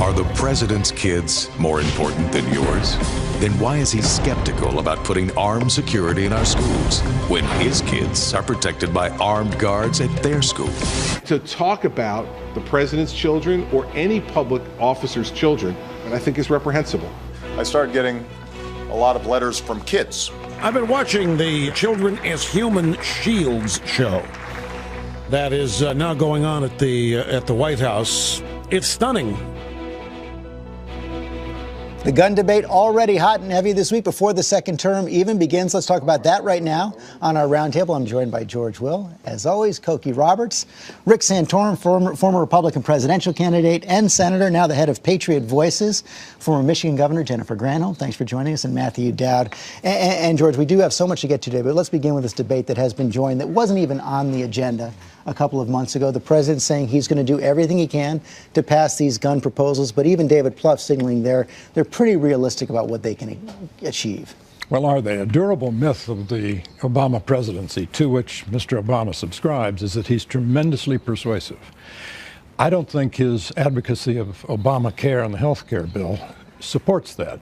Are the president's kids more important than yours? Then why is he skeptical about putting armed security in our schools when his kids are protected by armed guards at their school? To talk about the president's children or any public officer's children, I think is reprehensible. I started getting a lot of letters from kids. I've been watching the Children as Human Shields show that is now going on at the White House. It's stunning. The gun debate already hot and heavy this week before the second term even begins. Let's talk about that right now on our roundtable. I'm joined by George Will, as always, Cokie Roberts, Rick Santorum, former Republican presidential candidate and senator, now the head of Patriot Voices, former Michigan Governor Jennifer Granholm. Thanks for joining us, and Matthew Dowd. And George, we do have so much to get to today, but let's begin with this debate that has been joined that wasn't even on the agenda a couple of months ago. The president saying he's going to do everything he can to pass these gun proposals, but even David Plouffe signaling they're pretty realistic about what they can achieve. Well, are they? A durable myth of the Obama presidency, to which Mr. Obama subscribes, is that he's tremendously persuasive. I don't think his advocacy of Obamacare and the health care bill supports that.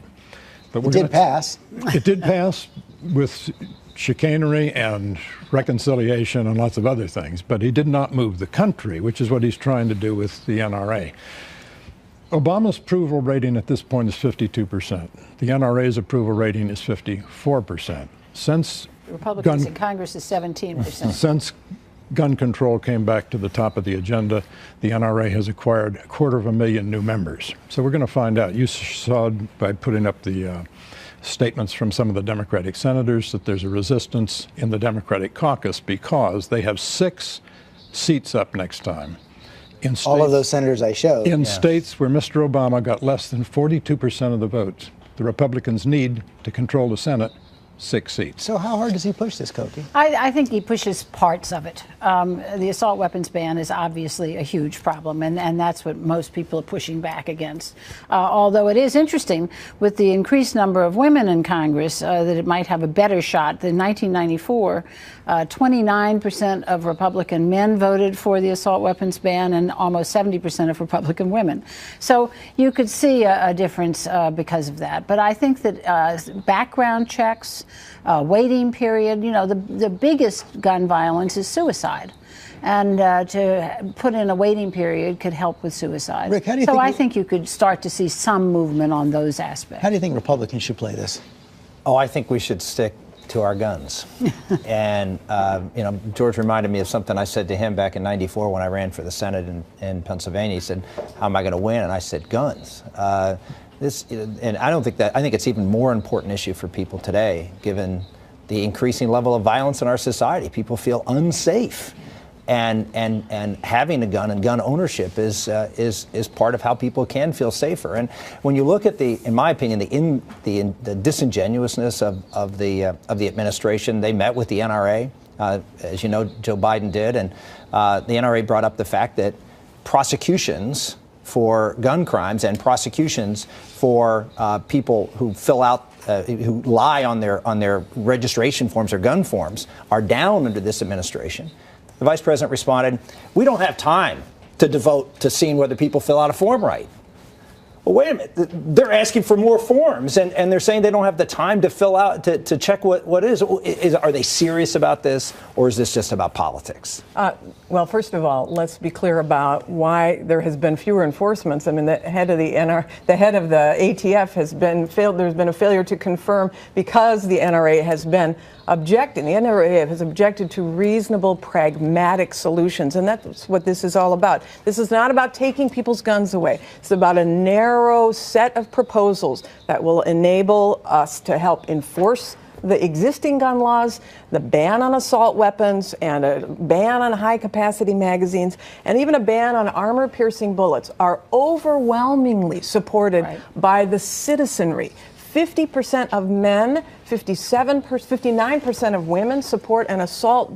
But it did pass. It did pass with chicanery and reconciliation and lots of other things, but he did not move the country, which is what he's trying to do with the NRA. Obama's approval rating at this point is 52%. The NRA's approval rating is 54%. Since Republicans in Congress is 17%. Since gun control came back to the top of the agenda, the NRA has acquired 250,000 new members. So we're going to find out. You saw by putting up the statements from some of the Democratic senators that there's a resistance in the Democratic caucus because they have 6 seats up next time. In states, all of those senators I showed. In states where Mr. Obama got less than 42% of the votes, the Republicans need to control the Senate 6 seats. So how hard does he push this, Cokie? I think he pushes parts of it. The assault weapons ban is obviously a huge problem, and that's what most people are pushing back against. Although it is interesting, with the increased number of women in Congress, that it might have a better shot. In 1994, 29% of Republican men voted for the assault weapons ban and almost 70% of Republican women. So you could see a difference because of that. But I think that background checks, waiting period, you know, the biggest gun violence is suicide. And to put in a waiting period could help with suicide. Rick, how do you I think you could start to see some movement on those aspects. How do you think Republicans should play this? Oh, I think we should stick to our guns. And, you know, George reminded me of something I said to him back in '94 when I ran for the Senate in Pennsylvania. He said, how am I going to win? And I said, guns. And I don't think that, I think it's even more important issue for people today, given the increasing level of violence in our society. People feel unsafe. And having a gun and gun ownership is part of how people can feel safer. And when you look at in my opinion, the disingenuousness of the administration, they met with the NRA, as you know, Joe Biden did, and the NRA brought up the fact that prosecutions for gun crimes and prosecutions for people who fill out who lie on their registration forms or gun forms are down under this administration. The vice president responded, we don't have time to devote to seeing whether people fill out a form right. Well, wait a minute. They're asking for more forms, and they're saying they don't have the time to fill out, to check what is. Are they serious about this, or is this just about politics? Well, first of all, let's be clear about why there has been fewer enforcements. I mean, the head of the ATF has been failed. There's been a failure to confirm because the NRA has been objecting. The NRA has objected to reasonable, pragmatic solutions, and that's what this is all about. This is not about taking people's guns away. It's about a narrow set of proposals that will enable us to help enforce the existing gun laws, the ban on assault weapons, and a ban on high-capacity magazines, and even a ban on armor-piercing bullets are overwhelmingly supported by the citizenry. 50% of men, 59% of women support an assault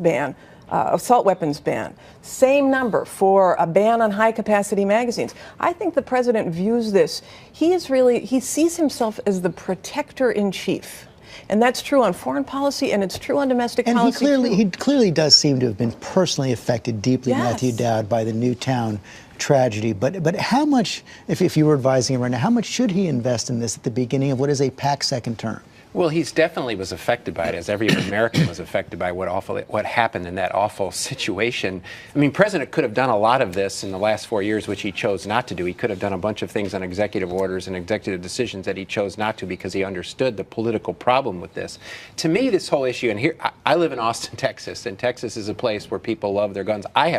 weapons ban. Same number for a ban on high-capacity magazines. I think the president views this. He sees himself as the protector-in-chief. And that's true on foreign policy, and it's true on domestic policy. And he clearly does seem to have been personally affected deeply, Matthew Dowd, by the Newtown tragedy. But how much, if you were advising him right now, how much should he invest in this at the beginning of what is a packed second term? Well, he's definitely was affected by it, as every American was affected by what happened in that awful situation. I mean, President could have done a lot of this in the last 4 years, which he chose not to do. He could have done a bunch of things on executive orders and executive decisions that he chose not to because he understood the political problem with this. To me, this whole issue, and here, I live in Austin, Texas, and Texas is a place where people love their guns. I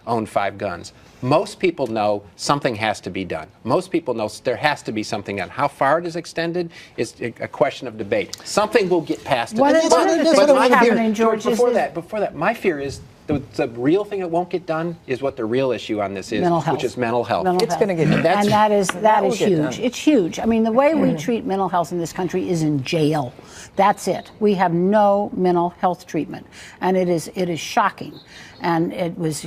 own 5 guns. Most people know something has to be done. Most people know there has to be something done. How far it is extended is a question of debate. Something will get passed. What is happening, George? Before that, my fear is the real thing that won't get done is what the real issue on this is, which is mental health. It's going to get done. And that is huge. It's huge. I mean, the way we treat mental health in this country is in jail. That's it. We have no mental health treatment, and it is shocking. And it was,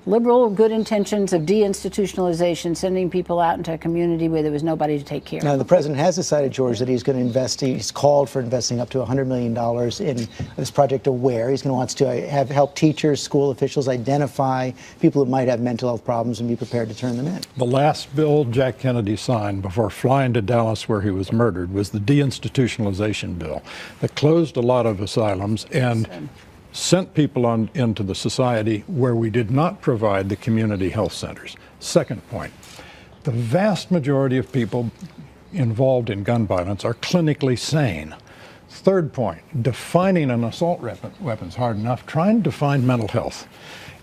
liberal good intentions of deinstitutionalization, sending people out into a community where there was nobody to take care of. Now, the president has decided, George, that he's going to invest. He's called for investing up to $100 million in this project Aware. He's going to want to help teachers, school officials identify people who might have mental health problems and be prepared to turn them in. The last bill Jack Kennedy signed before flying to Dallas, where he was murdered, was the deinstitutionalization bill that closed a lot of asylums and sent people into the society where we did not provide the community health centers. Second point, the vast majority of people involved in gun violence are clinically sane. Third point, defining an assault weapon is hard enough. Try and define mental health,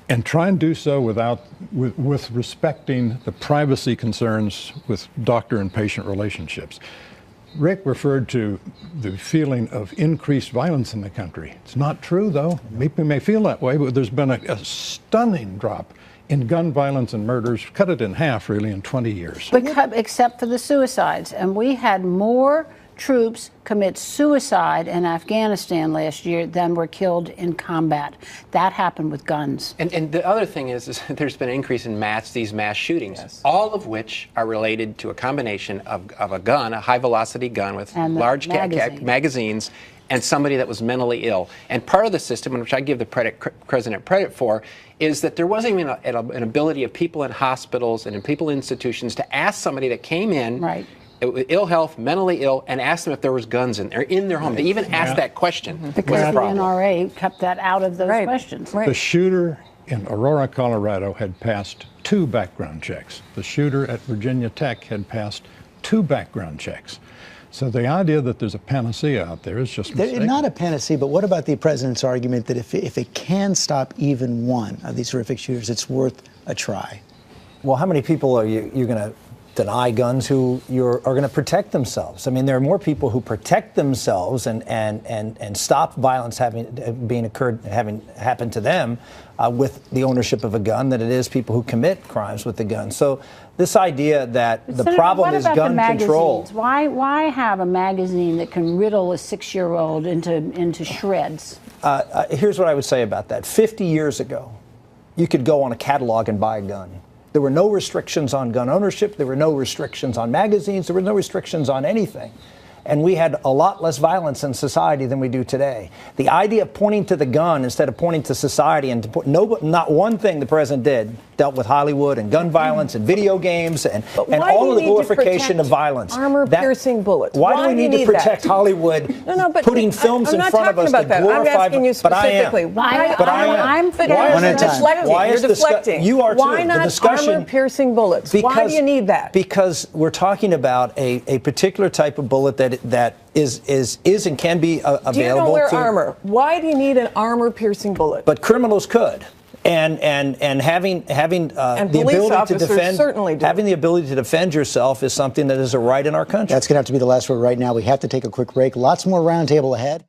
and try and do so with respecting the privacy concerns with doctor and patient relationships. Rick referred to the feeling of increased violence in the country. It's not true, though. People may feel that way, but there's been a stunning drop in gun violence and murders, cut it in half, really, in 20 years. Except for the suicides. And we had more troops commit suicide in Afghanistan last year than were killed in combat. That happened with guns. And the other thing is there's been an increase in these mass shootings, all of which are related to a combination of a gun, a high-velocity gun with large magazines, and somebody that was mentally ill. And part of the system, in which I give the president credit for, is that there wasn't even an ability of people in hospitals and in people in institutions to ask somebody that came in ill health, mentally ill, and ask them if there was guns in their home. They even asked that question. Because the NRA kept that out of those questions. The shooter in Aurora, Colorado had passed 2 background checks. The shooter at Virginia Tech had passed 2 background checks. So the idea that there's a panacea out there is just mistaken. Not a panacea, but what about the president's argument that if it can stop even one of these horrific shooters, it's worth a try? Well, how many people are you going to deny guns who are going to protect themselves? I mean, there are more people who protect themselves and stop violence having happened to them with the ownership of a gun than it is people who commit crimes with the gun. So this idea that the problem is gun control. Why have a magazine that can riddle a 6-year-old into shreds? Here's what I would say about that. 50 years ago, you could go on a catalog and buy a gun. There were no restrictions on gun ownership. There were no restrictions on magazines. There were no restrictions on anything. And we had a lot less violence in society than we do today. The idea of pointing to the gun instead of pointing to society, and not one thing the president did dealt with Hollywood and gun violence and video games and all of the glorification of violence. Armor-piercing bullets. Why do we need to protect Hollywood putting films in front of us that glorify? I'm asking you specifically. I'm deflecting. You're deflecting. You are too. Why not armor-piercing bullets? Why do you need that? Because we're talking about a particular type of bullet that is and can be available. Do you don't wear armor? Why do you need an armor-piercing bullet? But criminals could. And having the ability to defend, having the ability to defend yourself is something that is a right in our country. That's going to have to be the last word right now. We have to take a quick break. Lots more Roundtable ahead.